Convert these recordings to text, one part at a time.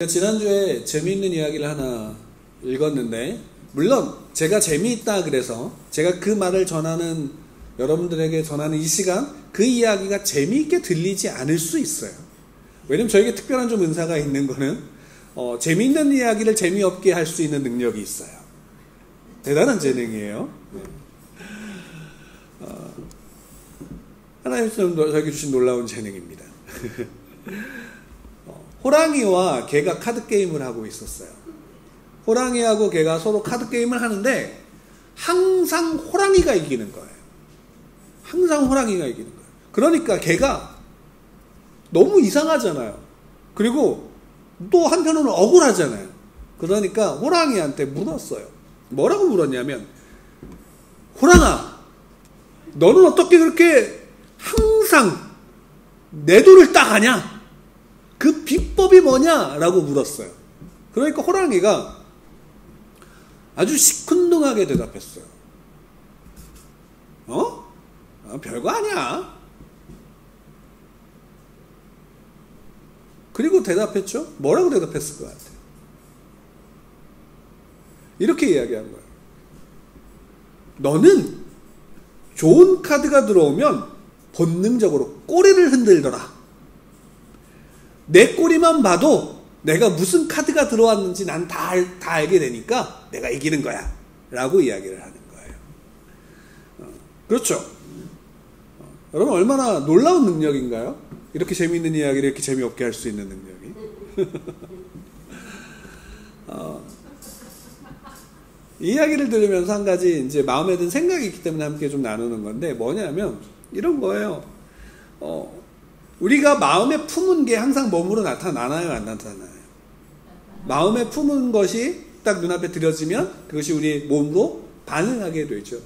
지난주에 재미있는 이야기를 하나 읽었는데, 물론 제가 재미있다 그래서 제가 그 말을 전하는, 여러분들에게 전하는 이 시간, 그 이야기가 재미있게 들리지 않을 수 있어요. 왜냐면 저에게 특별한 좀 은사가 있는 거는 재미있는 이야기를 재미없게 할 수 있는 능력이 있어요. 대단한 재능이에요. 하나님께서 저에게 주신 놀라운 재능입니다. 호랑이와 개가 카드 게임을 하고 있었어요. 호랑이하고 개가 서로 카드 게임을 하는데 항상 호랑이가 이기는 거예요. 항상 호랑이가 이기는 거예요. 그러니까 개가 너무 이상하잖아요. 그리고 또 한편으로는 억울하잖아요. 그러니까 호랑이한테 물었어요. 뭐라고 물었냐면, 호랑아, 너는 어떻게 그렇게 항상 내 돈을 따가냐? 그 비법이 뭐냐? 라고 물었어요. 그러니까 호랑이가 아주 시큰둥하게 대답했어요. 별거 아니야. 그리고 대답했죠? 뭐라고 대답했을 것 같아요? 이렇게 이야기한 거예요. 너는 좋은 카드가 들어오면 본능적으로 꼬리를 흔들더라. 내 꼬리만 봐도 내가 무슨 카드가 들어왔는지 난 다 알게 되니까 내가 이기는 거야. 라고 이야기를 하는 거예요. 그렇죠. 여러분, 얼마나 놀라운 능력인가요? 이렇게 재미있는 이야기를 이렇게 재미없게 할 수 있는 능력이. 이 이야기를 들으면서 한 가지 이제 마음에 든 생각이 있기 때문에 함께 좀 나누는 건데, 뭐냐면 이런 거예요. 우리가 마음에 품은 게 항상 몸으로 나타나나요, 안 나타나요? 마음에 품은 것이 딱 눈앞에 들여지면 그것이 우리 몸으로 반응하게 되죠.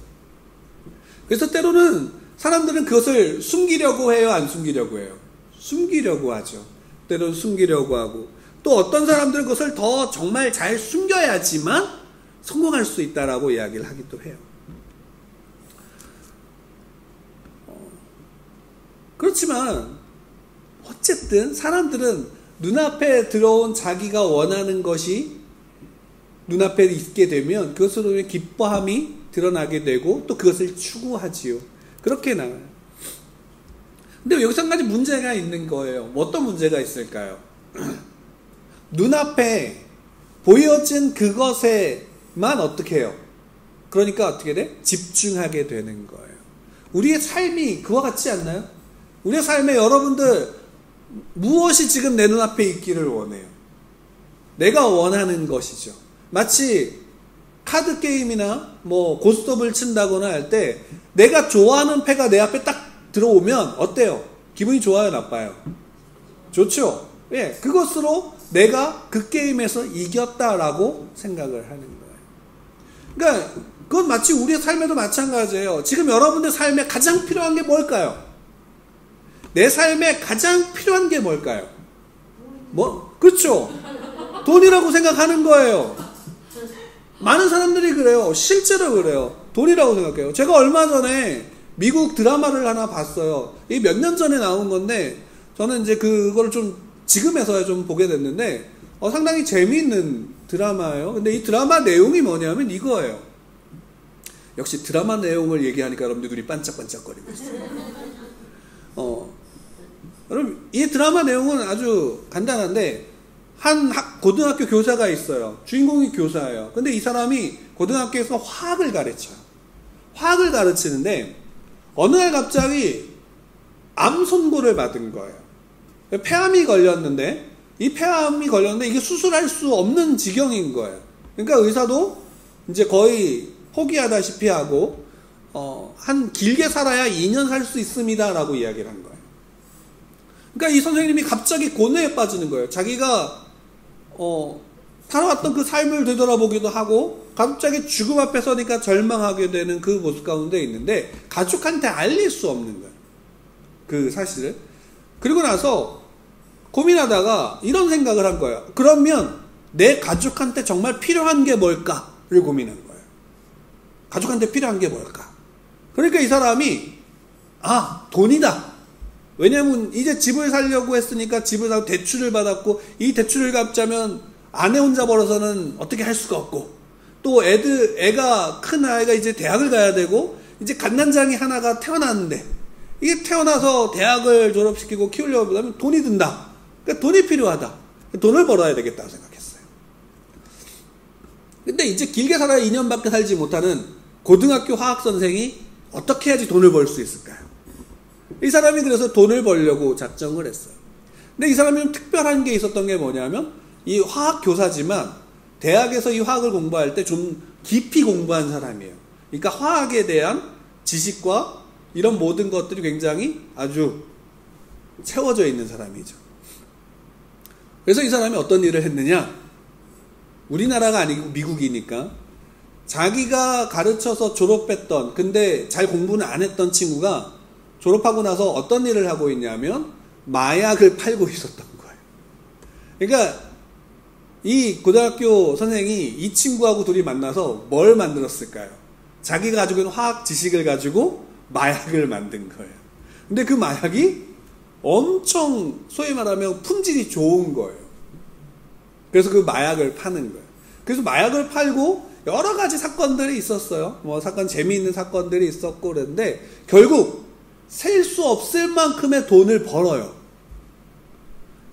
그래서 때로는 사람들은 그것을 숨기려고 해요, 안 숨기려고 해요? 숨기려고 하죠. 때로는 숨기려고 하고, 또 어떤 사람들은 그것을 더 정말 잘 숨겨야지만 성공할 수 있다라고 이야기를 하기도 해요. 그렇지만 어쨌든 사람들은 눈앞에 들어온 자기가 원하는 것이 눈앞에 있게 되면 그것으로 기뻐함이 드러나게 되고 또 그것을 추구하지요. 그렇게 나와요. 근데 여기서 한 가지 문제가 있는 거예요. 어떤 문제가 있을까요? 눈앞에 보여진 그것에만 어떻게 해요? 그러니까 어떻게 돼? 집중하게 되는 거예요. 우리의 삶이 그와 같지 않나요? 우리의 삶에 여러분들 무엇이 지금 내 눈앞에 있기를 원해요? 내가 원하는 것이죠. 마치 카드 게임이나 고스톱을 친다거나 할 때 내가 좋아하는 패가 내 앞에 딱 들어오면 어때요? 기분이 좋아요, 나빠요? 좋죠? 예, 그것으로 내가 그 게임에서 이겼다라고 생각을 하는 거예요. 그러니까 그건 마치 우리의 삶에도 마찬가지예요. 지금 여러분들 삶에 가장 필요한 게 뭘까요? 내 삶에 가장 필요한 게 뭘까요? 그렇죠? 돈이라고 생각하는 거예요. 많은 사람들이 그래요. 실제로 그래요. 돈이라고 생각해요. 제가 얼마 전에 미국 드라마를 하나 봤어요. 이 몇 년 전에 나온 건데, 저는 이제 그걸 좀 지금에서야 좀 보게 됐는데, 상당히 재미있는 드라마예요. 근데 이 드라마 내용이 뭐냐면 이거예요. 역시 드라마 내용을 얘기하니까 여러분들 눈이 반짝반짝거리고 있어요. 여러분, 이 드라마 내용은 아주 간단한데, 한 고등학교 교사가 있어요. 주인공이 교사예요. 근데 이 사람이 고등학교에서 화학을 가르쳐요. 화학을 가르치는데 어느 날 갑자기 암 선고를 받은 거예요. 폐암이 걸렸는데, 이 폐암이 걸렸는데 이게 수술할 수 없는 지경인 거예요. 그러니까 의사도 이제 거의 포기하다시피 하고 한 길게 살아야 2년 살 수 있습니다 라고 이야기를 한 거예요. 그러니까 이 선생님이 갑자기 고뇌에 빠지는 거예요. 자기가 살아왔던 그 삶을 되돌아보기도 하고 갑자기 죽음 앞에 서니까 절망하게 되는 그 모습 가운데 있는데 가족한테 알릴 수 없는 거예요. 그 사실을. 그리고 나서 고민하다가 이런 생각을 한 거예요. 그러면 내 가족한테 정말 필요한 게 뭘까를 고민한 거예요. 가족한테 필요한 게 뭘까? 그러니까 이 사람이 돈이다. 왜냐면 이제 집을 살려고 했으니까 집을 사고 대출을 받았고, 이 대출을 갚자면 아내 혼자 벌어서는 어떻게 할 수가 없고, 또 큰 아이가 이제 대학을 가야 되고, 이제 갓난장이 하나가 태어났는데, 이게 태어나서 대학을 졸업시키고 키우려고 하면 돈이 든다. 그러니까 돈이 필요하다. 돈을 벌어야 되겠다고 생각했어요. 근데 이제 길게 살아야 2년밖에 살지 못하는 고등학교 화학 선생이 어떻게 해야지 돈을 벌 수 있을까요? 이 사람이 그래서 돈을 벌려고 작정을 했어요. 근데 이 사람이 좀 특별한 게 있었던 게 뭐냐면, 이 화학 교사지만 대학에서 이 화학을 공부할 때 좀 깊이 공부한 사람이에요. 그러니까 화학에 대한 지식과 이런 모든 것들이 굉장히 아주 채워져 있는 사람이죠. 그래서 이 사람이 어떤 일을 했느냐? 우리나라가 아니고 미국이니까 자기가 가르쳐서 졸업했던, 근데 잘 공부는 안 했던 친구가 졸업하고 나서 어떤 일을 하고 있냐면 마약을 팔고 있었던 거예요. 그러니까 이 고등학교 선생이 이 친구하고 둘이 만나서 뭘 만들었을까요? 자기가 가지고 있는 화학 지식을 가지고 마약을 만든 거예요. 근데 그 마약이 엄청 소위 말하면 품질이 좋은 거예요. 그래서 그 마약을 파는 거예요. 그래서 마약을 팔고 여러 가지 사건들이 있었어요. 재미있는 사건들이 있었고 그랬는데 결국 셀 수 없을 만큼의 돈을 벌어요.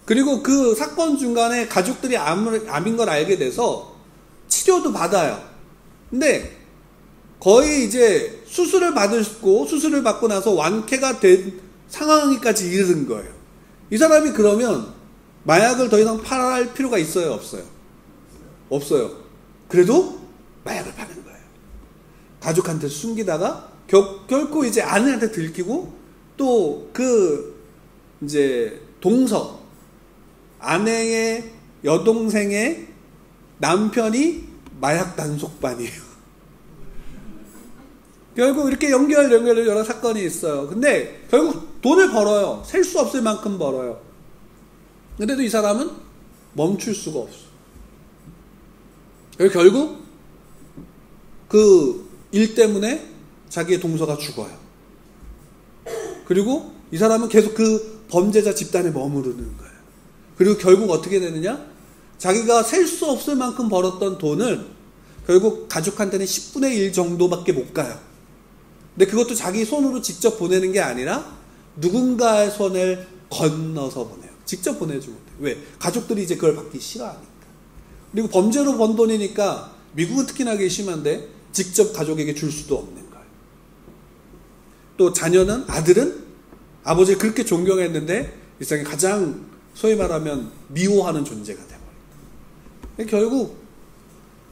그리고 그 사건 중간에 가족들이 암인 걸 알게 돼서 치료도 받아요. 근데 거의 이제 수술을 받고 나서 완쾌가 된 상황까지 이르는 거예요. 이 사람이 그러면 마약을 더 이상 팔 필요가 있어요, 없어요? 없어요. 그래도 마약을 파는 거예요. 가족한테 숨기다가 결코 이제 아내한테 들키고, 또 이제 아내의 여동생의 남편이 마약 단속반이에요. 결국 이렇게 연결 여러 사건이 있어요. 근데 결국 돈을 벌어요. 셀 수 없을 만큼 벌어요. 근데도 이 사람은 멈출 수가 없어. 결국 그 일 때문에 자기의 동서가 죽어요. 그리고 이 사람은 계속 그 범죄자 집단에 머무르는 거예요. 그리고 결국 어떻게 되느냐? 자기가 셀 수 없을 만큼 벌었던 돈을 결국 가족한테는 10분의 1 정도밖에 못 가요. 근데 그것도 자기 손으로 직접 보내는 게 아니라 누군가의 손을 건너서 보내요. 직접 보내지 못해요. 왜? 가족들이 이제 그걸 받기 싫어하니까. 그리고 범죄로 번 돈이니까 미국은 특히나 그게 심한데 직접 가족에게 줄 수도 없는 거예요. 또 아들은 아버지를 그렇게 존경했는데 일상에 가장 소위 말하면 미워하는 존재가 돼버립니다. 결국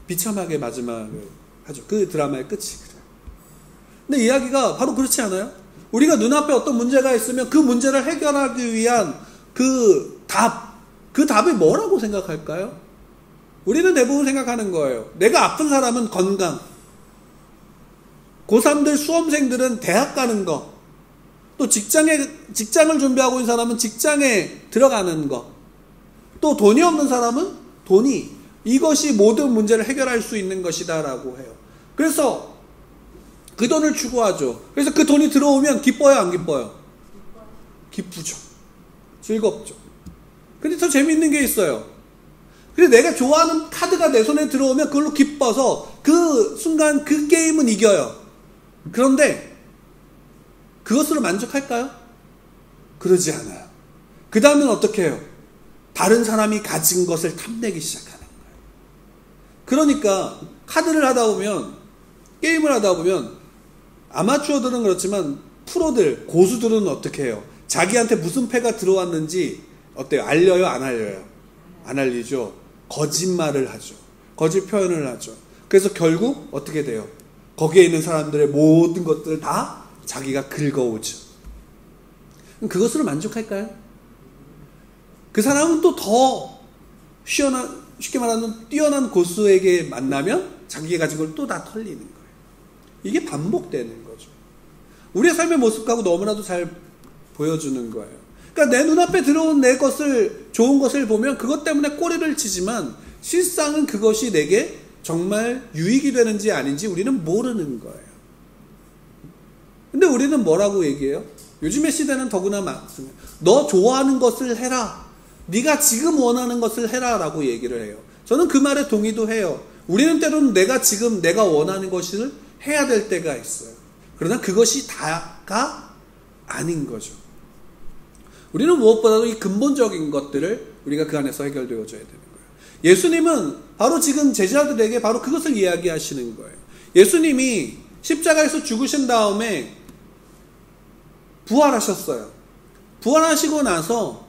비참하게 마지막을 하죠. 그 드라마의 끝이 그래요. 근데 이야기가 바로 그렇지 않아요? 우리가 눈앞에 어떤 문제가 있으면 그 문제를 해결하기 위한 그 답이 뭐라고 생각할까요? 우리는 대부분 생각하는 거예요. 내가 아픈 사람은 건강, 고3들 수험생들은 대학 가는 거, 또 직장을 준비하고 있는 사람은 직장에 들어가는 거, 또 돈이 없는 사람은 이것이 모든 문제를 해결할 수 있는 것이다 라고 해요. 그래서 그 돈을 추구하죠. 그래서 그 돈이 들어오면 기뻐요, 안 기뻐요? 기쁘죠. 즐겁죠. 근데 더 재밌는 게 있어요. 근데 내가 좋아하는 카드가 내 손에 들어오면 그걸로 기뻐서 그 순간 그 게임은 이겨요. 그런데 그것으로 만족할까요? 그러지 않아요. 그 다음엔 어떻게 해요? 다른 사람이 가진 것을 탐내기 시작하는 거예요. 그러니까 카드를 하다 보면, 게임을 하다 보면 아마추어들은 그렇지만 프로들, 고수들은 어떻게 해요? 자기한테 무슨 패가 들어왔는지 어때요? 알려요? 안 알려요? 안 알리죠. 거짓말을 하죠. 거짓 표현을 하죠. 그래서 결국 어떻게 돼요? 거기에 있는 사람들의 모든 것들을 다 자기가 긁어오죠. 그럼 그것으로 만족할까요? 그 사람은 또 더 쉽게 말하면 뛰어난 고수에게 만나면 자기가 가진 걸 또 다 털리는 거예요. 이게 반복되는 거죠. 우리의 삶의 모습하고 너무나도 잘 보여주는 거예요. 그러니까 내 눈앞에 들어온 좋은 것을 보면 그것 때문에 꼬리를 치지만 실상은 그것이 내게 정말 유익이 되는지 아닌지 우리는 모르는 거예요. 근데 우리는 뭐라고 얘기해요? 요즘의 시대는 더구나 많습니다. 너 좋아하는 것을 해라. 네가 지금 원하는 것을 해라 라고 얘기를 해요. 저는 그 말에 동의도 해요. 우리는 때로는 내가 원하는 것을 해야 될 때가 있어요. 그러나 그것이 다가 아닌 거죠. 우리는 무엇보다도 이 근본적인 것들을 우리가 그 안에서 해결되어져야 되는 거예요. 예수님은 바로 지금 제자들에게 바로 그것을 이야기하시는 거예요. 예수님이 십자가에서 죽으신 다음에 부활하셨어요. 부활하시고 나서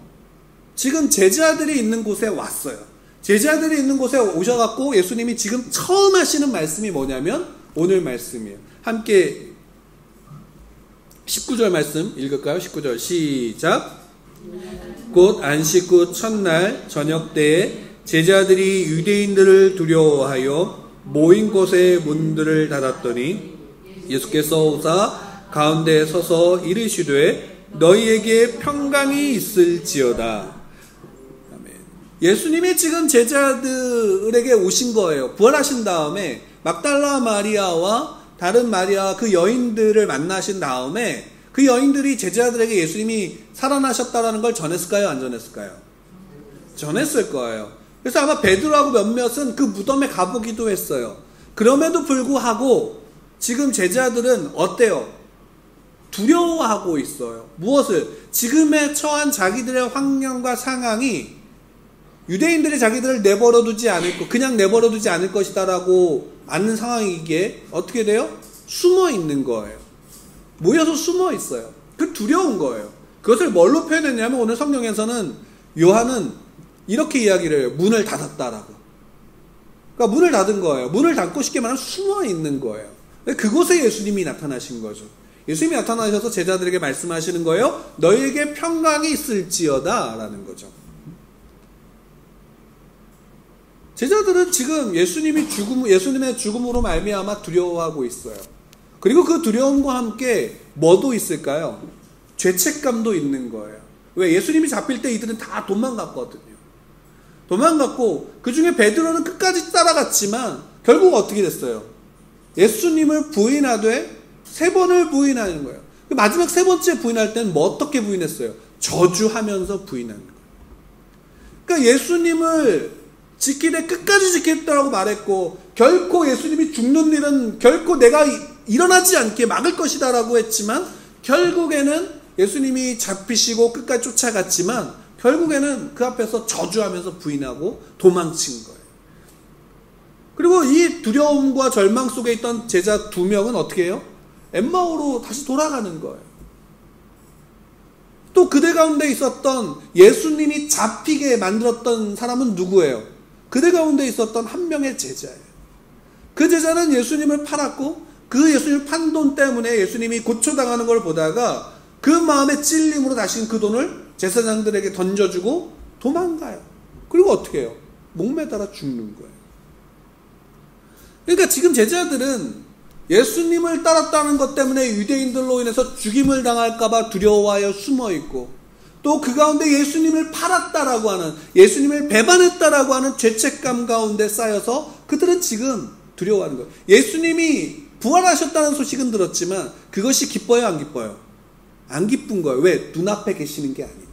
지금 제자들이 있는 곳에 왔어요. 제자들이 있는 곳에 오셔갖고 예수님이 지금 처음 하시는 말씀이 뭐냐면 오늘 말씀이에요. 함께 19절 말씀 읽을까요? 19절 시작. 곧 안식 후 첫날 저녁 때에 제자들이 유대인들을 두려워하여 모인 곳의 문들을 닫았더니 예수께서 오사 가운데 서서 이르시되 너희에게 평강이 있을지어다. 아멘. 예수님이 지금 제자들에게 오신 거예요. 부활하신 다음에 막달라 마리아와 다른 마리아 그 여인들을 만나신 다음에 그 여인들이 제자들에게 예수님이 살아나셨다는 걸 전했을까요? 안 전했을까요? 전했을 거예요. 그래서 아마 베드로하고 몇몇은 그 무덤에 가보기도 했어요. 그럼에도 불구하고 지금 제자들은 어때요? 두려워하고 있어요. 무엇을? 지금에 처한 자기들의 환경과 상황이 유대인들이 자기들을 내버려두지 않을 것, 그냥 내버려두지 않을 것이다라고 아는 상황이기에 어떻게 돼요? 숨어 있는 거예요. 모여서 숨어 있어요. 그 두려운 거예요. 그것을 뭘로 표현했냐면 오늘 성경에서는 요한은 이렇게 이야기를 해요. 문을 닫았다라고. 그러니까 문을 닫은 거예요. 문을 닫고 쉽게 말하면 숨어 있는 거예요. 그곳에 예수님이 나타나신 거죠. 예수님이 나타나셔서 제자들에게 말씀하시는 거예요. 너희에게 평강이 있을지어다 라는 거죠. 제자들은 지금 예수님의 죽음으로 말미암아 두려워하고 있어요. 그리고 그 두려움과 함께 뭐도 있을까요? 죄책감도 있는 거예요. 왜? 예수님이 잡힐 때 이들은 다 도망갔거든요. 도망갔고 그 중에 베드로는 끝까지 따라갔지만 결국 어떻게 됐어요? 예수님을 부인하되 3번을 부인하는 거예요. 마지막 3번째 부인할 때는 뭐 어떻게 부인했어요? 저주하면서 부인하는 거예요. 그러니까 예수님을 지키되 끝까지 지켰다고 말했고 결코 예수님이 죽는 일은 결코 내가 일어나지 않게 막을 것이다 라고 했지만 결국에는 예수님이 잡히시고 끝까지 쫓아갔지만 결국에는 그 앞에서 저주하면서 부인하고 도망친 거예요. 그리고 이 두려움과 절망 속에 있던 제자 2명은 어떻게 해요? 엠마오로 다시 돌아가는 거예요. 또 그들 가운데 있었던 예수님이 잡히게 만들었던 사람은 누구예요? 그들 가운데 있었던 한 명의 제자예요. 그 제자는 예수님을 팔았고 그 예수님을 판 돈 때문에 예수님이 고초당하는 걸 보다가 그 마음의 찔림으로 다시 그 돈을 제사장들에게 던져주고 도망가요. 그리고 어떻게 해요? 목매달아 죽는 거예요. 그러니까 지금 제자들은 예수님을 따랐다는 것 때문에 유대인들로 인해서 죽임을 당할까봐 두려워하여 숨어있고 또 그 가운데 예수님을 팔았다라고 하는, 예수님을 배반했다라고 하는 죄책감 가운데 쌓여서 그들은 지금 두려워하는 거예요. 예수님이 부활하셨다는 소식은 들었지만 그것이 기뻐요, 안 기뻐요? 안 기쁜 거예요. 왜? 눈앞에 계시는 게 아니니까.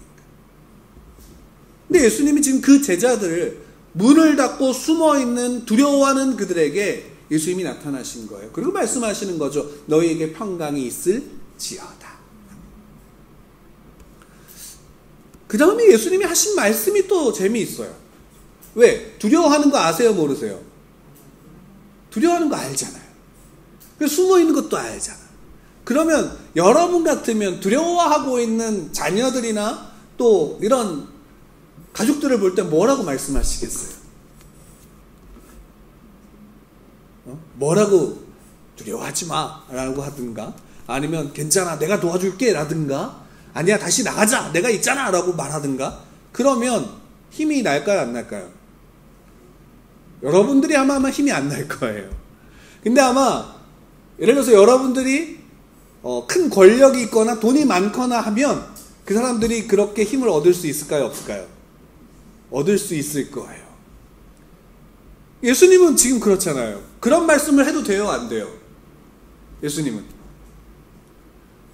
근데 예수님이 지금 그 제자들을 문을 닫고 숨어있는 두려워하는 그들에게 예수님이 나타나신 거예요. 그리고 말씀하시는 거죠. 너희에게 평강이 있을지어다. 그 다음에 예수님이 하신 말씀이 또 재미있어요. 왜? 두려워하는 거 아세요? 모르세요? 두려워하는 거 알잖아요. 숨어있는 것도 알잖아. 그러면 여러분 같으면 두려워하고 있는 자녀들이나 또 이런 가족들을 볼 때 뭐라고 말씀하시겠어요? 뭐라고 두려워하지 마 라고 하든가 아니면 괜찮아 내가 도와줄게 라든가 아니야 다시 나가자 내가 있잖아 라고 말하든가 그러면 힘이 날까요 안 날까요? 여러분들이 아마 힘이 안 날 거예요. 근데 아마 예를 들어서 여러분들이 큰 권력이 있거나 돈이 많거나 하면 그 사람들이 그렇게 힘을 얻을 수 있을까요 없을까요? 얻을 수 있을 거예요. 예수님은 지금 그렇잖아요. 그런 말씀을 해도 돼요 안 돼요? 예수님은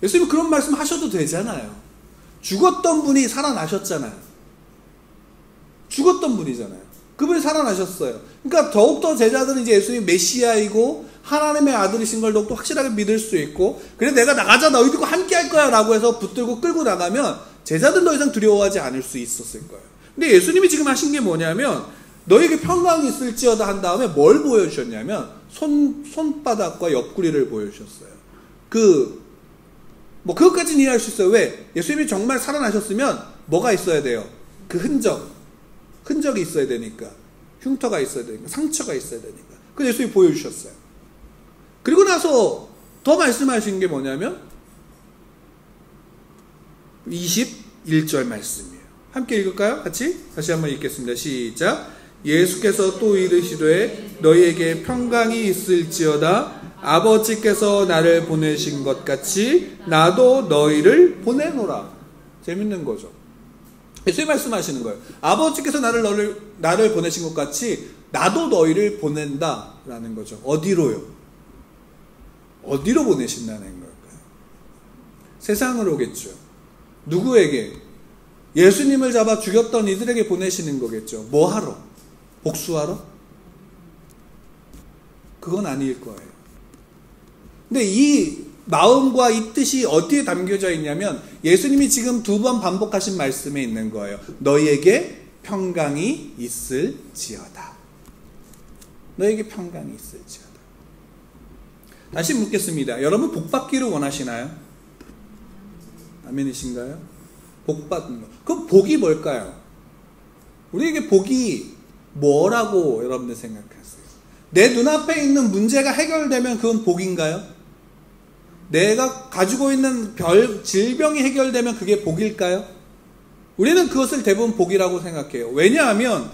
예수님은 그런 말씀 하셔도 되잖아요. 죽었던 분이 살아나셨잖아요. 죽었던 분이잖아요. 그분이 살아나셨어요. 그러니까 더욱더 제자들은 이제 예수님이 메시아이고 하나님의 아들이신 걸 더욱더 확실하게 믿을 수 있고, 그래 내가 나가자 너희들과 함께 할 거야 라고 해서 붙들고 끌고 나가면 제자들은 더 이상 두려워하지 않을 수 있었을 거예요. 근데 예수님이 지금 하신 게 뭐냐면 너에게 평강이 있을지어다 한 다음에 뭘 보여주셨냐면 손바닥과 옆구리를 보여주셨어요. 그것까지는 이해할 수 있어요. 왜? 예수님이 정말 살아나셨으면 뭐가 있어야 돼요? 그 흔적이 있어야 되니까, 흉터가 있어야 되니까, 상처가 있어야 되니까. 그래서 예수님이 보여주셨어요. 그리고 나서 더 말씀하신 게 뭐냐면 21절 말씀이에요. 함께 읽을까요? 같이 다시 한번 읽겠습니다. 시작. 예수께서 또 이르시되 너희에게 평강이 있을지어다. 아버지께서 나를 보내신 것 같이 나도 너희를 보내노라. 재밌는 거죠. 예수님 말씀하시는 거예요. 아버지께서 나를 보내신 것 같이 나도 너희를 보낸다라는 거죠. 어디로요? 어디로 보내신다는 걸까요? 세상으로겠죠. 누구에게? 예수님을 잡아 죽였던 이들에게 보내시는 거겠죠. 뭐 하러? 복수하러? 그건 아닐 거예요. 근데 이 마음과 이 뜻이 어디에 담겨져 있냐면 예수님이 지금 2번 반복하신 말씀에 있는 거예요. 너희에게 평강이 있을지어다. 너희에게 평강이 있을지어다. 다시 묻겠습니다. 여러분 복받기를 원하시나요? 아멘이신가요? 복받는 거. 그럼 복이 뭘까요? 우리에게 복이 뭐라고 여러분들 생각하세요? 내 눈앞에 있는 문제가 해결되면 그건 복인가요? 내가 가지고 있는 질병이 해결되면 그게 복일까요? 우리는 그것을 대부분 복이라고 생각해요. 왜냐하면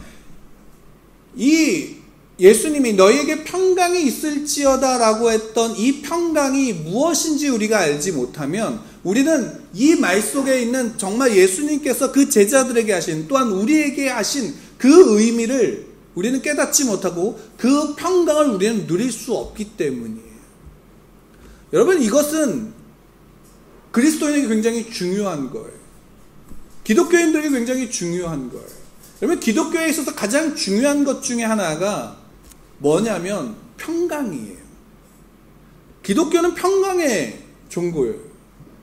이 예수님이 너희에게 평강이 있을지어다 라고 했던 이 평강이 무엇인지 우리가 알지 못하면 우리는 이 말 속에 있는 정말 예수님께서 그 제자들에게 하신, 또한 우리에게 하신 그 의미를 우리는 깨닫지 못하고 그 평강을 우리는 누릴 수 없기 때문이에요. 여러분, 이것은 그리스도인에게 굉장히 중요한 거예요. 기독교인들에게 굉장히 중요한 거예요. 여러분, 기독교에 있어서 가장 중요한 것 중에 하나가 뭐냐면 평강이에요. 기독교는 평강의 종교예요.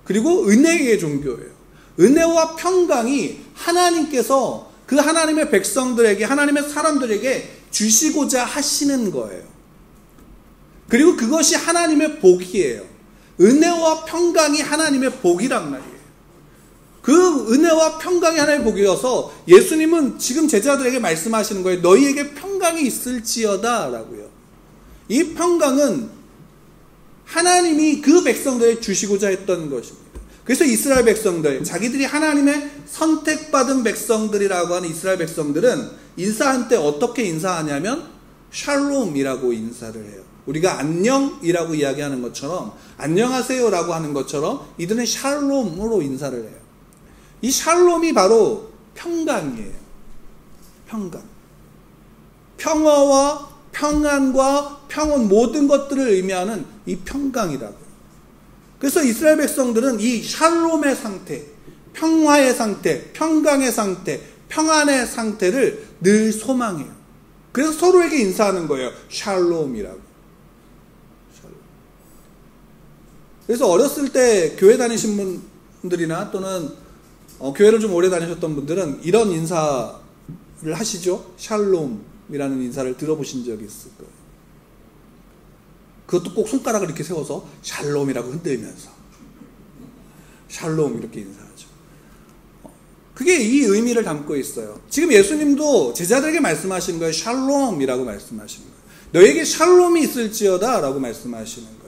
그리고 은혜의 종교예요. 은혜와 평강이 하나님께서 그 하나님의 백성들에게, 하나님의 사람들에게 주시고자 하시는 거예요. 그리고 그것이 하나님의 복이에요. 은혜와 평강이 하나님의 복이란 말이에요. 그 은혜와 평강이 하나님의 복이어서 예수님은 지금 제자들에게 말씀하시는 거예요. 너희에게 평강이 있을지어다 라고요. 이 평강은 하나님이 그 백성들에게 주시고자 했던 것입니다. 그래서 이스라엘 백성들, 자기들이 하나님의 선택받은 백성들이라고 하는 이스라엘 백성들은 인사할 때 어떻게 인사하냐면 샬롬이라고 인사를 해요. 우리가 안녕이라고 이야기하는 것처럼, 안녕하세요라고 하는 것처럼 이들은 샬롬으로 인사를 해요. 이 샬롬이 바로 평강이에요. 평강. 평화와 평안과 평온, 모든 것들을 의미하는 이 평강이라고요. 그래서 이스라엘 백성들은 이 샬롬의 상태, 평화의 상태, 평강의 상태, 평안의 상태를 늘 소망해요. 그래서 서로에게 인사하는 거예요. 샬롬이라고. 그래서 어렸을 때 교회 다니신 분들이나 또는 교회를 좀 오래 다니셨던 분들은 이런 인사를 하시죠. 샬롬이라는 인사를 들어보신 적이 있을 거예요. 그것도 꼭 손가락을 이렇게 세워서 샬롬이라고 흔들면서 샬롬 이렇게 인사하죠. 그게 이 의미를 담고 있어요. 지금 예수님도 제자들에게 말씀하시는 거예요. 샬롬이라고 말씀하시는 거예요. 너에게 샬롬이 있을지어다 라고 말씀하시는 거예요.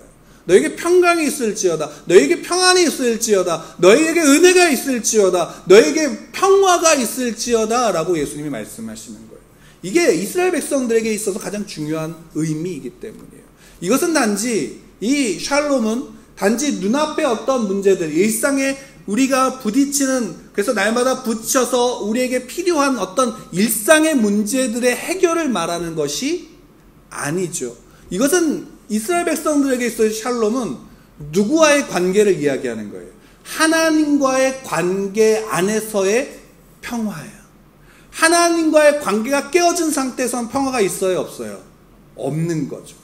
너에게 평강이 있을지어다. 너에게 평안이 있을지어다. 너에게 은혜가 있을지어다. 너에게 평화가 있을지어다 라고 예수님이 말씀하시는 거예요. 이게 이스라엘 백성들에게 있어서 가장 중요한 의미이기 때문이에요. 이것은 단지, 이 샬롬은 단지 눈앞에 어떤 문제들, 일상에 우리가 부딪히는, 그래서 날마다 부딪혀서 우리에게 필요한 어떤 일상의 문제들의 해결을 말하는 것이 아니죠. 이것은 이스라엘 백성들에게 있어서 샬롬은 누구와의 관계를 이야기하는 거예요? 하나님과의 관계 안에서의 평화예요. 하나님과의 관계가 깨어진 상태에서는 평화가 있어요, 없어요? 없는 거죠.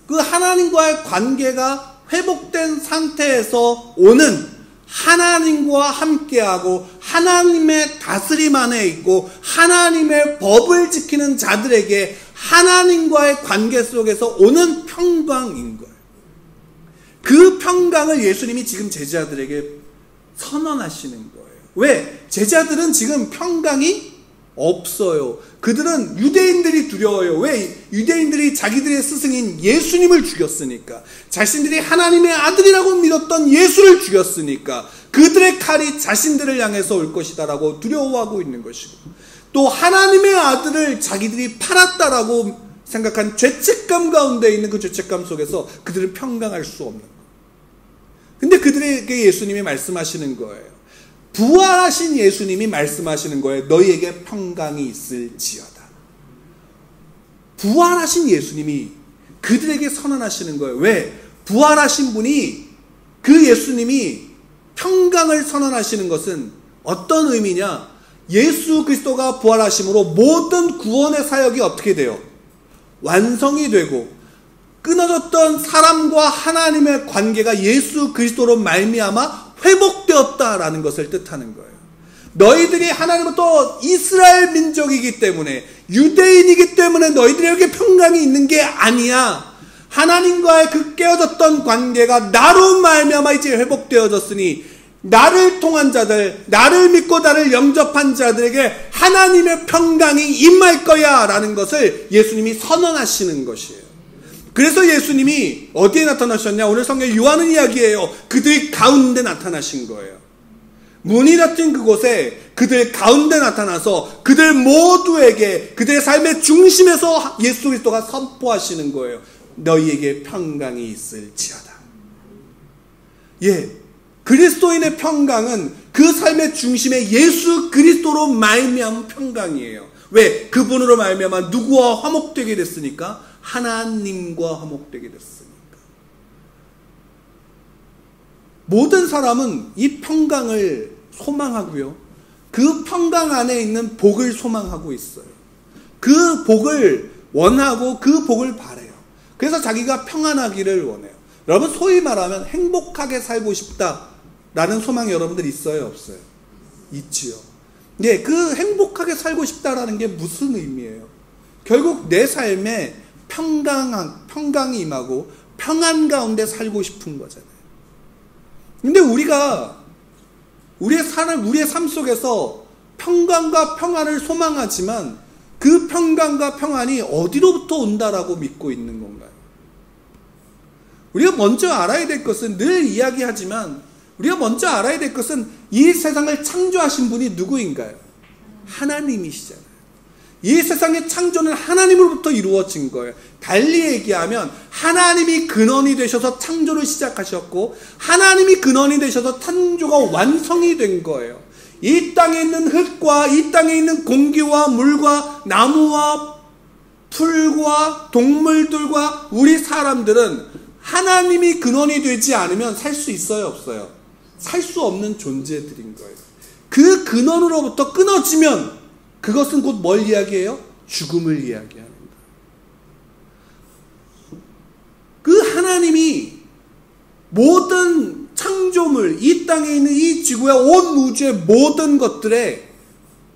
그 하나님과의 관계가 회복된 상태에서 오는 하나님과 함께하고 하나님의 다스림 안에 있고 하나님의 법을 지키는 자들에게 하나님과의 관계 속에서 오는 평강인 거예요. 그 평강을 예수님이 지금 제자들에게 선언하시는 거예요. 왜? 제자들은 지금 평강이 없어요. 그들은 유대인들이 두려워요. 왜? 유대인들이 자기들의 스승인 예수님을 죽였으니까. 자신들이 하나님의 아들이라고 믿었던 예수를 죽였으니까. 그들의 칼이 자신들을 향해서 올 것이다라고 두려워하고 있는 것이고, 또 하나님의 아들을 자기들이 팔았다라고 생각한 죄책감 가운데 있는 그 죄책감 속에서 그들은 평강할 수 없는 거예요. 근데 그들에게 예수님이 말씀하시는 거예요. 부활하신 예수님이 말씀하시는 거예요. 너희에게 평강이 있을지어다. 부활하신 예수님이 그들에게 선언하시는 거예요. 왜? 부활하신 분이, 그 예수님이 평강을 선언하시는 것은 어떤 의미냐? 예수 그리스도가 부활하심으로 모든 구원의 사역이 어떻게 돼요? 완성이 되고, 끊어졌던 사람과 하나님의 관계가 예수 그리스도로 말미암아 회복되었다라는 것을 뜻하는 거예요. 너희들이 하나님부터 이스라엘 민족이기 때문에, 유대인이기 때문에 너희들에게 평강이 있는 게 아니야. 하나님과의 그 깨어졌던 관계가 나로 말미암아 이제 회복되어졌으니 나를 통한 자들, 나를 믿고 나를 영접한 자들에게 하나님의 평강이 임할 거야 라는 것을 예수님이 선언하시는 것이에요. 그래서 예수님이 어디에 나타나셨냐? 오늘 성경에 요한은 이야기해요. 그들 가운데 나타나신 거예요. 문이 닫힌 그곳에 그들 가운데 나타나서 그들 모두에게 그들의 삶의 중심에서 예수 그리스도가 선포하시는 거예요. 너희에게 평강이 있을지어다. 예, 그리스도인의 평강은 그 삶의 중심에 예수 그리스도로 말미암은 평강이에요. 왜? 그분으로 말미암아 누구와 화목되게 됐으니까? 하나님과 화목되게 됐으니까. 모든 사람은 이 평강을 소망하고요, 그 평강 안에 있는 복을 소망하고 있어요. 그 복을 원하고 그 복을 바래요. 그래서 자기가 평안하기를 원해요. 여러분, 소위 말하면 행복하게 살고 싶다라는 소망이 여러분들 있어요, 없어요? 있지요. 네, 그 행복하게 살고 싶다라는 게 무슨 의미예요? 결국 내 삶에 평강이 임하고 평안 가운데 살고 싶은 거잖아요. 근데 우리가 우리의 삶 속에서 평강과 평안을 소망하지만 그 평강과 평안이 어디로부터 온다라고 믿고 있는 건가요? 우리가 먼저 알아야 될 것은, 늘 이야기하지만 우리가 먼저 알아야 될 것은 이 세상을 창조하신 분이 누구인가요? 하나님이시잖아요. 이 세상의 창조는 하나님으로부터 이루어진 거예요. 달리 얘기하면 하나님이 근원이 되셔서 창조를 시작하셨고, 하나님이 근원이 되셔서 창조가 완성이 된 거예요. 이 땅에 있는 흙과 이 땅에 있는 공기와 물과 나무와 풀과 동물들과 우리 사람들은 하나님이 근원이 되지 않으면 살 수 있어요, 없어요? 살 수 없는 존재들인 거예요. 그 근원으로부터 끊어지면 그것은 곧 뭘 이야기해요? 죽음을 이야기하는 거예요. 그 하나님이 모든 창조물, 이 땅에 있는 이 지구의 온 우주의 모든 것들에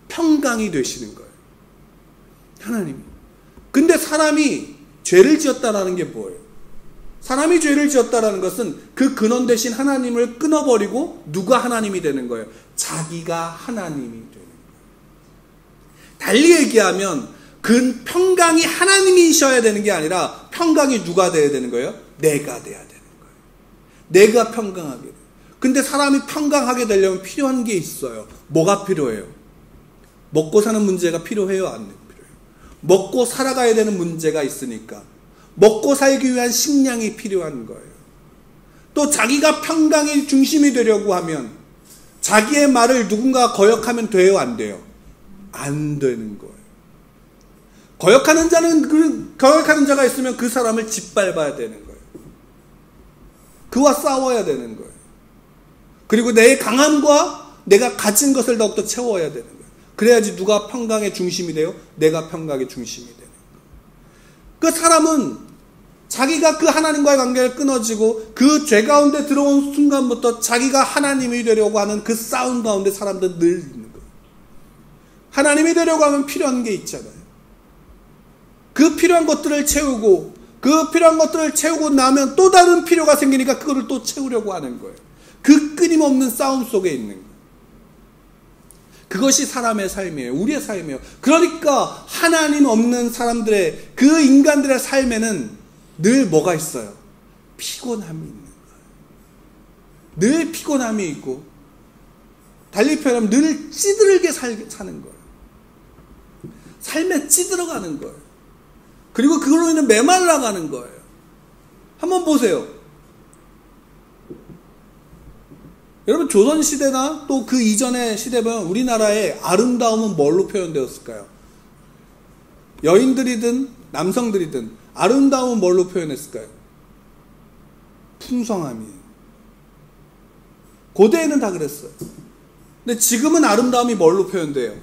평강이 되시는 거예요. 하나님이. 근데 사람이 죄를 지었다라는 게 뭐예요? 사람이 죄를 지었다라는 것은 그 근원 되신 하나님을 끊어버리고 누가 하나님이 되는 거예요? 자기가 하나님이 되는 거예요. 달리 얘기하면 그 평강이 하나님이셔야 되는 게 아니라 평강이 누가 돼야 되는 거예요? 내가 돼야 되는 거예요. 내가 평강하게 돼요. 근데 사람이 평강하게 되려면 필요한 게 있어요. 뭐가 필요해요? 먹고 사는 문제가 필요해요? 안 필요해요? 먹고 살아가야 되는 문제가 있으니까 먹고 살기 위한 식량이 필요한 거예요. 또 자기가 평강의 중심이 되려고 하면 자기의 말을 누군가 거역하면 돼요? 안 돼요? 안 되는 거예요. 거역하는 자가 있으면 그 사람을 짓밟아야 되는 거예요. 그와 싸워야 되는 거예요. 그리고 내 강함과 내가 가진 것을 더욱더 채워야 되는 거예요. 그래야지 누가 평강의 중심이 돼요? 내가 평강의 중심이 되는 거예요. 그 사람은 자기가 그 하나님과의 관계를 끊어지고 그 죄 가운데 들어온 순간부터 자기가 하나님이 되려고 하는 그 싸움 가운데 사람들 늘 있는 거예요. 하나님이 되려고 하면 필요한 게 있잖아요. 그 필요한 것들을 채우고 그 필요한 것들을 채우고 나면 또 다른 필요가 생기니까 그거를 또 채우려고 하는 거예요. 그 끊임없는 싸움 속에 있는 거예요. 그것이 사람의 삶이에요. 우리의 삶이에요. 그러니까 하나님 없는 사람들의 그 인간들의 삶에는 늘 뭐가 있어요? 피곤함이 있는 거예요. 늘 피곤함이 있고 달리 표현하면 늘 찌들게 사는 거예요. 삶에 찌들어가는 거예요. 그리고 그걸로 인해 메말라가는 거예요. 한번 보세요. 여러분 조선시대나 또 그 이전의 시대 보면 우리나라의 아름다움은 뭘로 표현되었을까요? 여인들이든 남성들이든 아름다움은 뭘로 표현했을까요? 풍성함이에요. 고대에는 다 그랬어요. 근데 지금은 아름다움이 뭘로 표현돼요?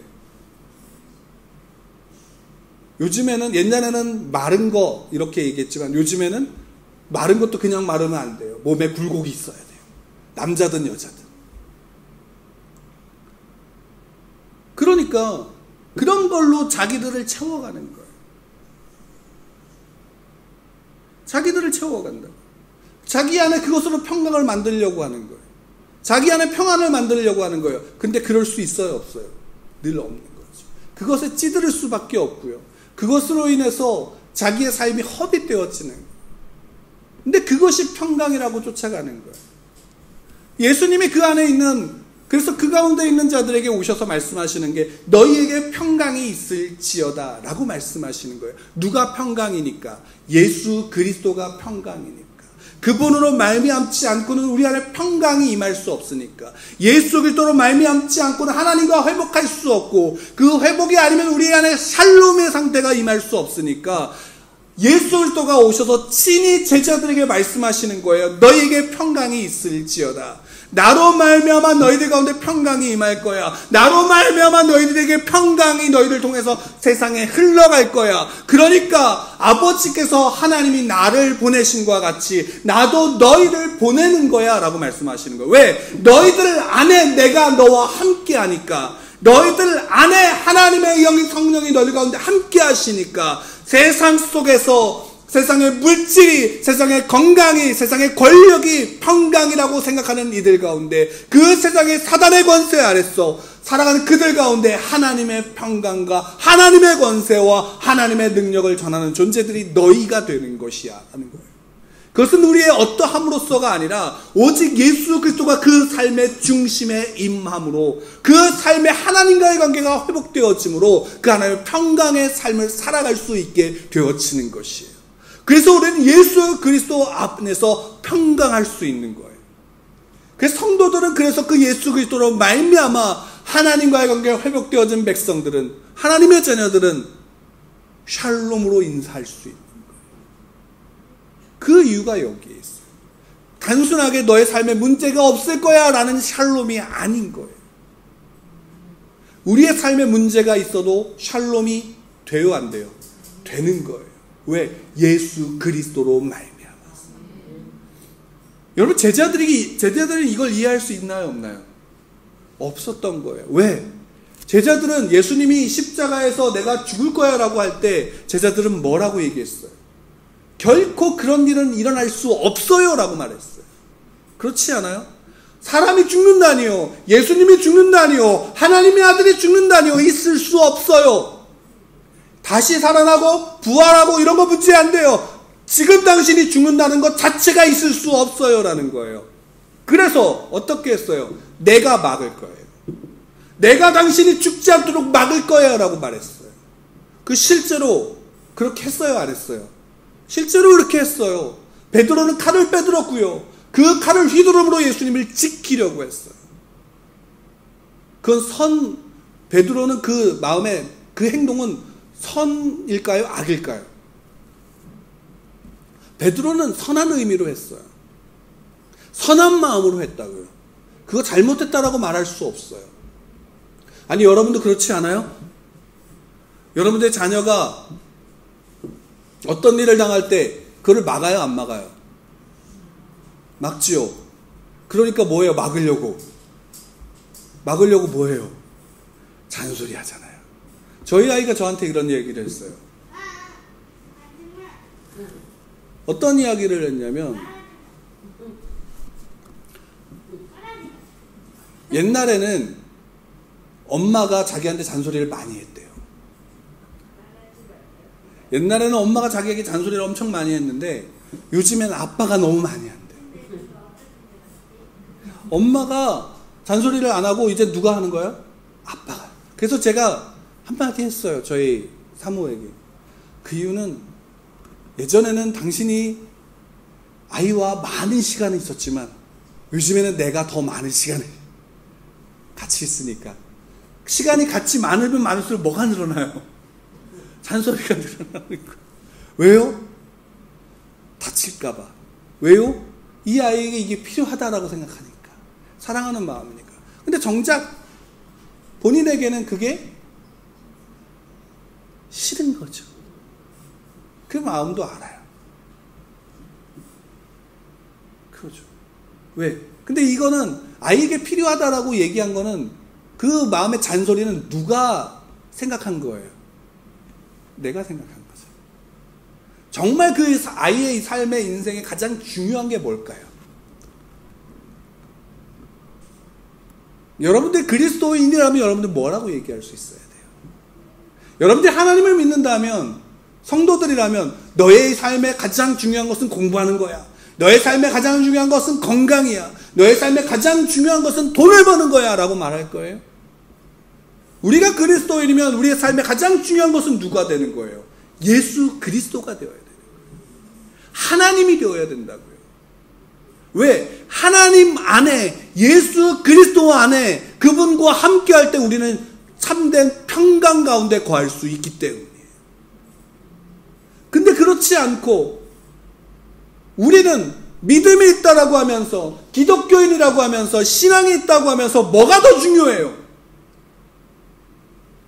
요즘에는 옛날에는 마른 거 이렇게 얘기했지만 요즘에는 마른 것도 그냥 마르면 안 돼요. 몸에 굴곡이 있어야 돼요. 남자든 여자든. 그러니까 그런 걸로 자기들을 채워가는 거예요. 자기들을 채워간다. 자기 안에 그것으로 평강을 만들려고 하는 거예요. 자기 안에 평안을 만들려고 하는 거예요. 근데 그럴 수 있어요, 없어요? 늘 없는 거죠. 그것에 찌들을 수밖에 없고요. 그것으로 인해서 자기의 삶이 허비되어지는 거예요. 근데 그것이 평강이라고 쫓아가는 거예요. 예수님이 그 안에 있는, 그래서 그 가운데 있는 자들에게 오셔서 말씀하시는 게 너희에게 평강이 있을지어다 라고 말씀하시는 거예요. 누가 평강이니까? 예수 그리스도가 평강이니까. 그분으로 말미암지 않고는 우리 안에 평강이 임할 수 없으니까. 예수 그리스도로 말미암지 않고는 하나님과 회복할 수 없고 그 회복이 아니면 우리 안에 샬롬의 상태가 임할 수 없으니까 예수 그리스도가 오셔서 친히 제자들에게 말씀하시는 거예요. 너희에게 평강이 있을지어다. 나로 말미암아 너희들 가운데 평강이 임할 거야. 나로 말미암아 너희들에게 평강이 너희들 통해서 세상에 흘러갈 거야. 그러니까 아버지께서 하나님이 나를 보내신 것과 같이 나도 너희를 보내는 거야 라고 말씀하시는 거예요. 왜? 너희들 안에 내가 너와 함께 하니까. 너희들 안에 하나님의 영이 성령이 너희들 가운데 함께 하시니까 세상 속에서 세상의 물질이, 세상의 건강이, 세상의 권력이 평강이라고 생각하는 이들 가운데 그 세상의 사단의 권세 아래서 살아가는 그들 가운데 하나님의 평강과 하나님의 권세와 하나님의 능력을 전하는 존재들이 너희가 되는 것이야 하는 거예요. 그것은 우리의 어떠함으로써가 아니라 오직 예수 그리스도가 그 삶의 중심에 임함으로 그 삶의 하나님과의 관계가 회복되어짐으로 그 하나님의 평강의 삶을 살아갈 수 있게 되어지는 것이에요. 그래서 우리는 예수 그리스도 안에서 평강할 수 있는 거예요. 그래서 성도들은 그래서 그 예수 그리스도로 말미암아 하나님과의 관계가 회복되어진 백성들은 하나님의 자녀들은 샬롬으로 인사할 수 있는 거예요. 그 이유가 여기에 있어요. 단순하게 너의 삶에 문제가 없을 거야 라는 샬롬이 아닌 거예요. 우리의 삶에 문제가 있어도 샬롬이 돼요 안 돼요? 되는 거예요. 왜? 예수 그리스도로 말미암아서. 여러분 제자들이 이걸 이해할 수 있나요 없나요? 없었던 거예요. 왜? 제자들은 예수님이 십자가에서 내가 죽을 거야 라고 할 때 제자들은 뭐라고 얘기했어요? 결코 그런 일은 일어날 수 없어요 라고 말했어요. 그렇지 않아요? 사람이 죽는다니요, 예수님이 죽는다니요, 하나님의 아들이 죽는다니요, 있을 수 없어요. 다시 살아나고 부활하고 이런 거 문제 안 돼요. 지금 당신이 죽는다는 것 자체가 있을 수 없어요 라는 거예요. 그래서 어떻게 했어요? 내가 막을 거예요. 내가 당신이 죽지 않도록 막을 거예요 라고 말했어요. 그 실제로 그렇게 했어요 안 했어요? 실제로 그렇게 했어요. 베드로는 칼을 빼들었고요. 그 칼을 휘두름으로 예수님을 지키려고 했어요. 그건 베드로는 그 마음에 그 행동은 선일까요? 악일까요? 베드로는 선한 의미로 했어요. 선한 마음으로 했다고요. 그거 잘못했다라고 말할 수 없어요. 아니, 여러분도 그렇지 않아요? 여러분들의 자녀가 어떤 일을 당할 때 그걸 막아요, 안 막아요? 막지요. 그러니까 뭐예요? 막으려고 뭐예요? 잔소리 하잖아요. 저희 아이가 저한테 이런 얘기를 했어요. 어떤 이야기를 했냐면, 옛날에는 엄마가 자기한테 잔소리를 많이 했대요. 옛날에는 엄마가 자기에게 잔소리를 엄청 많이 했는데 요즘에는 아빠가 너무 많이 한대요. 엄마가 잔소리를 안 하고 이제 누가 하는 거예요? 아빠가. 그래서 제가 한마디 했어요. 저희 사모에게. 그 이유는 예전에는 당신이 아이와 많은 시간이 있었지만 요즘에는 내가 더 많은 시간을 같이 있으니까. 시간이 같이 많으면 많을수록 뭐가 늘어나요? 잔소리가 늘어나는 거예요. 왜요? 다칠까봐. 왜요? 이 아이에게 이게 필요하다라고 생각하니까. 사랑하는 마음이니까. 근데 정작 본인에게는 그게 싫은 거죠. 그 마음도 알아요. 그렇죠. 왜? 근데 이거는 아이에게 필요하다라고 얘기한 거는 그 마음의 잔소리는 누가 생각한 거예요? 내가 생각한 거죠. 정말 그 아이의 삶의 인생에 가장 중요한 게 뭘까요? 여러분들 그리스도인이라면 여러분들 뭐라고 얘기할 수 있어야 돼요? 여러분들 하나님을 믿는다면, 성도들이라면 너의 삶에 가장 중요한 것은 공부하는 거야. 너의 삶에 가장 중요한 것은 건강이야. 너의 삶에 가장 중요한 것은 돈을 버는 거야 라고 말할 거예요. 우리가 그리스도인이면 우리의 삶에 가장 중요한 것은 누가 되는 거예요? 예수 그리스도가 되어야 돼요. 하나님이 되어야 된다고요. 왜? 하나님 안에, 예수 그리스도 안에 그분과 함께 할 때 우리는 참된 평강 가운데 거할 수 있기 때문이에요. 근데 그렇지 않고 우리는 믿음이 있다라고 하면서, 기독교인이라고 하면서, 신앙이 있다고 하면서 뭐가 더 중요해요?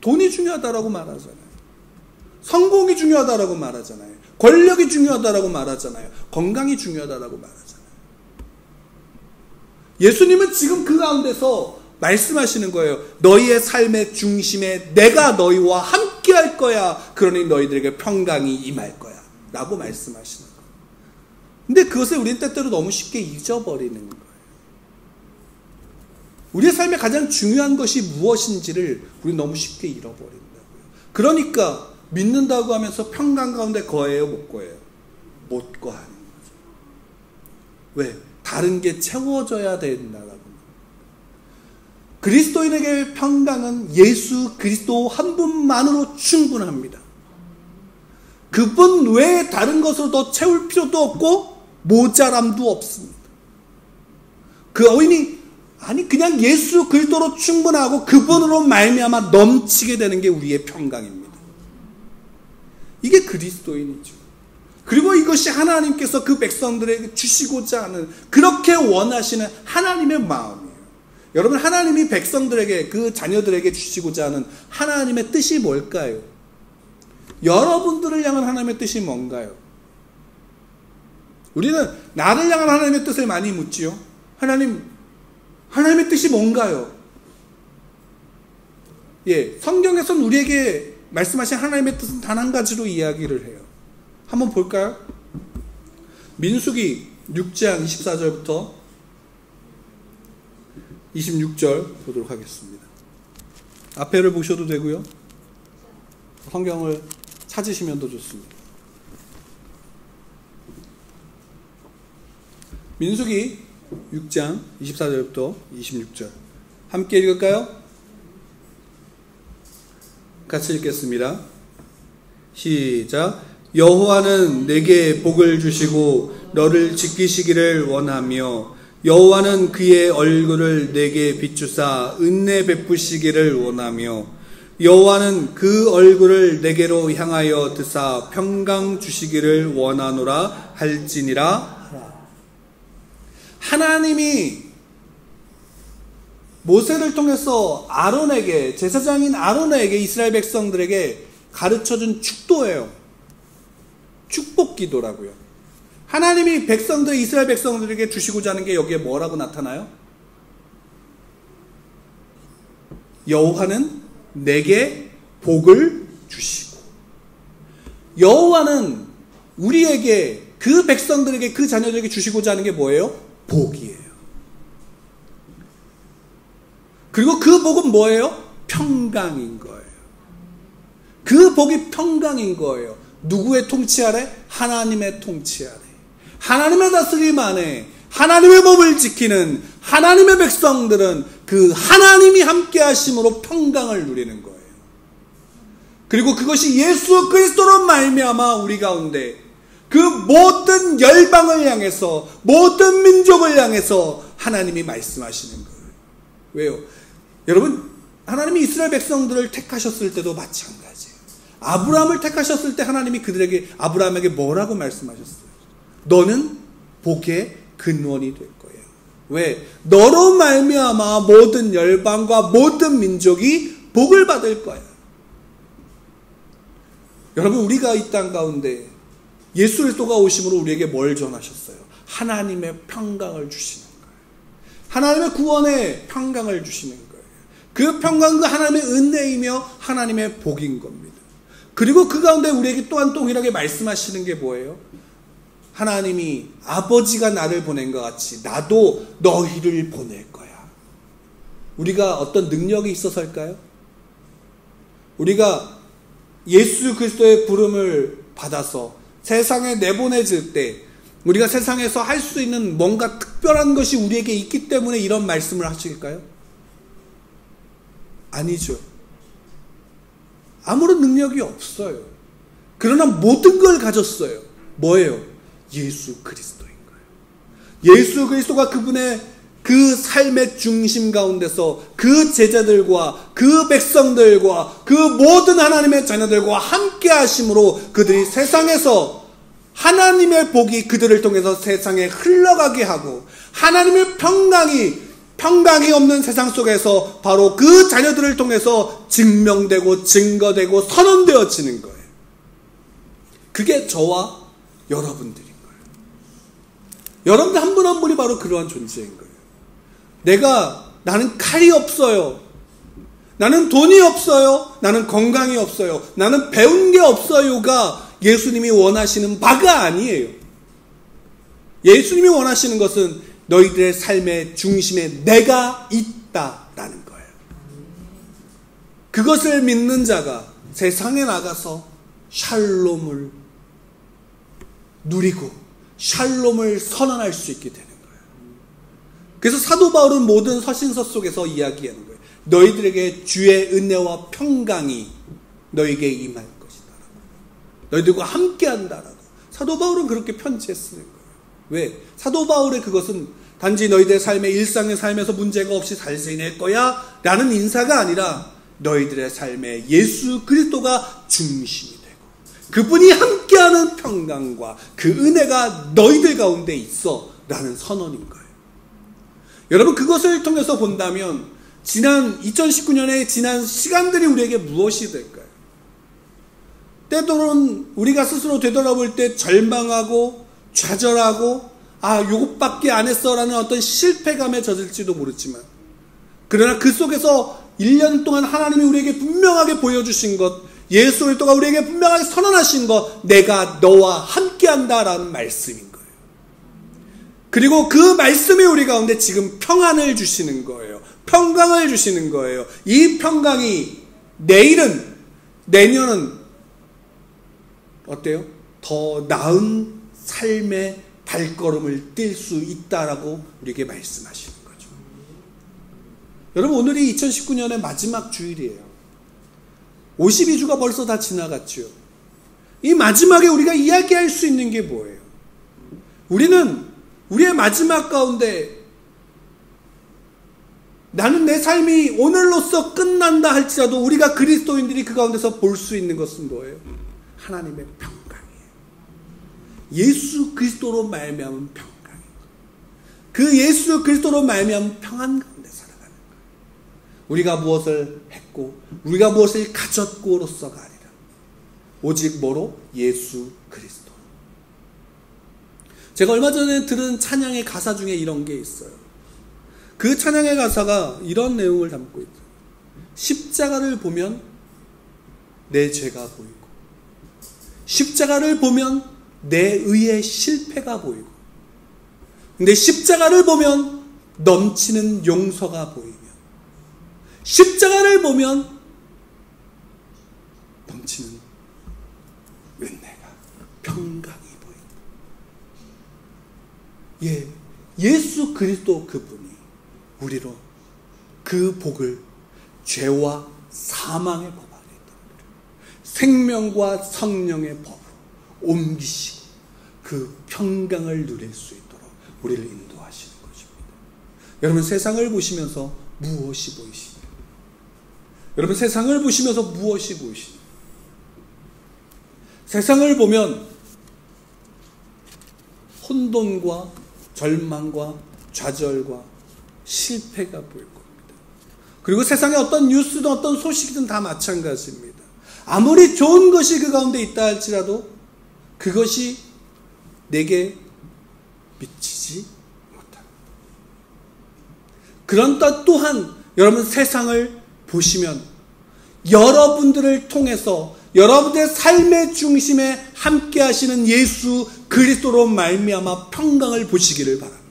돈이 중요하다라고 말하잖아요. 성공이 중요하다라고 말하잖아요. 권력이 중요하다라고 말하잖아요. 건강이 중요하다라고 말하잖아요. 예수님은 지금 그 가운데서 말씀하시는 거예요. 너희의 삶의 중심에 내가 너희와 함께 할 거야. 그러니 너희들에게 평강이 임할 거야. 라고 말씀하시는 거예요. 근데 그것을 우리는 때때로 너무 쉽게 잊어버리는 거예요. 우리의 삶에 가장 중요한 것이 무엇인지를 우리는 너무 쉽게 잃어버린다고요. 그러니까 믿는다고 하면서 평강 가운데 거해요, 못 거해요? 못 거하는 거죠. 왜? 다른 게 채워져야 된다라고. 그리스도인에게 평강은 예수 그리스도 한 분만으로 충분합니다. 그분 외에 다른 것으로 더 채울 필요도 없고 모자람도 없습니다. 그 어인이 아니 그냥 예수 그리스도로 충분하고 그분으로 말미암아 넘치게 되는 게 우리의 평강입니다. 이게 그리스도인이죠. 그리고 이것이 하나님께서 그 백성들에게 주시고자 하는, 그렇게 원하시는 하나님의 마음이에요. 여러분, 하나님이 백성들에게, 그 자녀들에게 주시고자 하는 하나님의 뜻이 뭘까요? 여러분들을 향한 하나님의 뜻이 뭔가요? 우리는 나를 향한 하나님의 뜻을 많이 묻지요. 하나님의 뜻이 뭔가요? 예, 성경에서는 우리에게 말씀하신 하나님의 뜻은 단 한 가지로 이야기를 해요. 한번 볼까요? 민수기 6장 24절부터 26절 보도록 하겠습니다. 앞에를 보셔도 되고요. 성경을 찾으시면 더 좋습니다. 민수기 6장 24절부터 26절 함께 읽을까요? 같이 읽겠습니다. 시작. 여호와는 내게 복을 주시고 너를 지키시기를 원하며 여호와는 그의 얼굴을 내게 비추사 은혜 베푸시기를 원하며 여호와는 그 얼굴을 내게로 향하여 드사 평강 주시기를 원하노라 할지니라. 하나님이 모세를 통해서 아론에게, 제사장인 아론에게, 이스라엘 백성들에게 가르쳐준 축도예요. 축복 기도라고요. 하나님이 이스라엘 백성들에게 주시고자 하는 게 여기에 뭐라고 나타나요? 여호와는 내게 복을 주시고. 여호와는 우리에게, 그 백성들에게, 그 자녀들에게 주시고자 하는 게 뭐예요? 복이에요. 그리고 그 복은 뭐예요? 평강인 거예요. 그 복이 평강인 거예요. 누구의 통치 아래? 하나님의 통치 아래. 하나님의 다스림 안에 하나님의 법을 지키는 하나님의 백성들은 그 하나님이 함께 하심으로 평강을 누리는 거예요. 그리고 그것이 예수 그리스도로 말미암아 우리 가운데 그 모든 열방을 향해서, 모든 민족을 향해서 하나님이 말씀하시는 거예요. 왜요? 여러분, 하나님이 이스라엘 백성들을 택하셨을 때도 마찬가지예요. 아브라함을 택하셨을 때 하나님이 아브라함에게 뭐라고 말씀하셨어요? 너는 복의 근원이 될 거예요. 왜? 너로 말미암아 모든 열방과 모든 민족이 복을 받을 거야. 여러분, 우리가 이 땅 가운데 예수 그리스도가 오심으로 우리에게 뭘 전하셨어요? 하나님의 평강을 주시는 거예요. 하나님의 구원의 평강을 주시는 거예요. 그 평강은 하나님의 은혜이며 하나님의 복인 겁니다. 그리고 그 가운데 우리에게 또한 동일하게 말씀하시는 게 뭐예요? 하나님이 아버지가 나를 보낸 것 같이 나도 너희를 보낼 거야. 우리가 어떤 능력이 있어서일까요? 우리가 예수 그리스도의 부름을 받아서 세상에 내보내질 때 우리가 세상에서 할 수 있는 뭔가 특별한 것이 우리에게 있기 때문에 이런 말씀을 하실까요? 아니죠. 아무런 능력이 없어요. 그러나 모든 걸 가졌어요. 뭐예요? 예수 그리스도인 거예요. 예수 그리스도가 그분의 그 삶의 중심 가운데서 그 제자들과 그 백성들과 그 모든 하나님의 자녀들과 함께 하심으로 그들이 세상에서 하나님의 복이 그들을 통해서 세상에 흘러가게 하고 하나님의 평강이 없는 세상 속에서 바로 그 자녀들을 통해서 증명되고 증거되고 선언되어지는 거예요. 그게 저와 여러분들인 거예요. 여러분들 한 분 한 분이 바로 그러한 존재인 거예요. 나는 칼이 없어요. 나는 돈이 없어요. 나는 건강이 없어요. 나는 배운 게 없어요가 예수님이 원하시는 바가 아니에요. 예수님이 원하시는 것은 너희들의 삶의 중심에 내가 있다라는 거예요. 그것을 믿는 자가 세상에 나가서 샬롬을 누리고 샬롬을 선언할 수 있게 되는 거예요. 그래서 사도 바울은 모든 서신서 속에서 이야기하는 거예요. 너희들에게 주의 은혜와 평강이 너희에게 임할 것이다. 너희들과 함께 한다라고. 사도 바울은 그렇게 편지에 쓰는 거예요. 왜? 사도 바울의 그것은 단지 너희들의 삶의 일상의 삶에서 문제가 없이 잘 지낼 거야 라는 인사가 아니라 너희들의 삶에 예수 그리스도가 중심이 되고 그분이 함께하는 평강과 그 은혜가 너희들 가운데 있어 라는 선언인 거예요. 여러분, 그것을 통해서 본다면 지난 2019년에 지난 시간들이 우리에게 무엇이 될까요? 때로는 우리가 스스로 되돌아볼 때 절망하고 좌절하고 요것밖에 안 했어라는 어떤 실패감에 젖을지도 모르지만 그러나 그 속에서 1년 동안 하나님이 우리에게 분명하게 보여주신 것, 예수 그리스도가 우리에게 분명하게 선언하신 것, 내가 너와 함께한다라는 말씀인 거예요. 그리고 그 말씀이 우리 가운데 지금 평안을 주시는 거예요. 평강을 주시는 거예요. 이 평강이 내년은 어때요? 더 나은 삶의 발걸음을 뛸 수 있다라고 우리에게 말씀하시는 거죠. 여러분, 오늘이 2019년의 마지막 주일이에요. 52주가 벌써 다 지나갔죠. 이 마지막에 우리가 이야기할 수 있는 게 뭐예요? 우리는 우리의 마지막 가운데 나는 내 삶이 오늘로써 끝난다 할지라도 우리가 그리스도인들이 그 가운데서 볼 수 있는 것은 뭐예요? 하나님의 평강이에요. 예수 그리스도로 말미암은 평강이에요. 그 예수 그리스도로 말미암아 평안 가운데 살아가는 거예요. 우리가 무엇을 했고 우리가 무엇을 가졌고로서가 아니라 오직 뭐로? 예수 그리스도. 제가 얼마 전에 들은 찬양의 가사 중에 이런 게 있어요. 그 찬양의 가사가 이런 내용을 담고 있어요. 십자가를 보면 내 죄가 보이고, 십자가를 보면 내 의의 실패가 보이고, 근데 십자가를 보면 넘치는 용서가 보이며, 십자가를 보면 넘치는 은혜가, 평강이 보인다. 예수 그리스도 그분이 우리로 그 복을 죄와 사망의 법 안에 있던 생명과 성령의 법으로 옮기시고 그 평강을 누릴 수 있도록 우리를 인도하시는 것입니다. 여러분, 세상을 보시면서 무엇이 보이십니까? 여러분, 세상을 보시면서 무엇이 보이십니까? 세상을 보면 혼돈과 절망과 좌절과 실패가 보일 겁니다. 그리고 세상의 어떤 뉴스든 어떤 소식이든 다 마찬가지입니다. 아무리 좋은 것이 그 가운데 있다 할지라도 그것이 내게 미치지 못합니다. 그런다 또한 여러분, 세상을 보시면 여러분들을 통해서 여러분들의 삶의 중심에 함께 하시는 예수 그리스도로 말미암아 평강을 보시기를 바랍니다.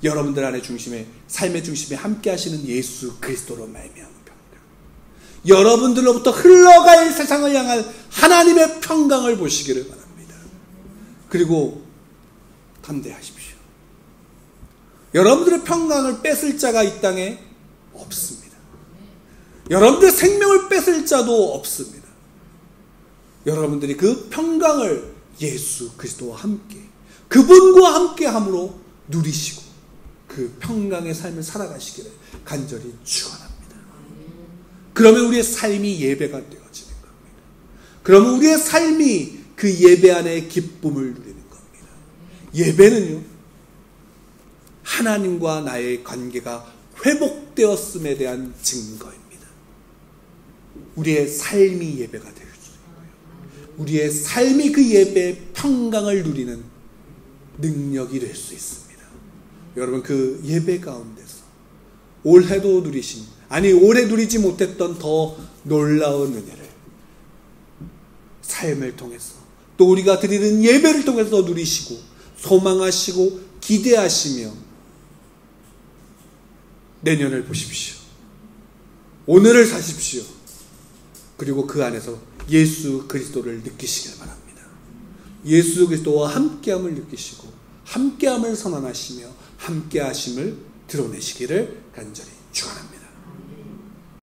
여러분들 안의 중심에, 삶의 중심에 함께 하시는 예수 그리스도로 말미암아 평강, 여러분들로부터 흘러갈 세상을 향한 하나님의 평강을 보시기를 바랍니다. 그리고 담대하십시오. 여러분들의 평강을 뺏을 자가 이 땅에 없습니다. 여러분들의 생명을 뺏을 자도 없습니다. 여러분들이 그 평강을 예수 그리스도와 함께, 그분과 함께 함으로 누리시고 그 평강의 삶을 살아가시기를 간절히 축원합니다. 그러면 우리의 삶이 예배가 되어지는 겁니다. 그러면 우리의 삶이 그 예배 안에 기쁨을 누리는 겁니다. 예배는요, 하나님과 나의 관계가 회복되었음에 대한 증거입니다. 우리의 삶이 예배가 될 수 있고요, 우리의 삶이 그 예배의 평강을 누리는 능력이 될 수 있습니다. 여러분, 그 예배 가운데서 올해도 누리신, 아니 올해 누리지 못했던 더 놀라운 은혜를 삶을 통해서, 또 우리가 드리는 예배를 통해서 누리시고 소망하시고 기대하시며 내년을 보십시오. 오늘을 사십시오. 그리고 그 안에서 예수 그리스도를 느끼시길 바랍니다. 예수 그리스도와 함께함을 느끼시고 함께함을 선언하시며 함께하심을 드러내시기를 간절히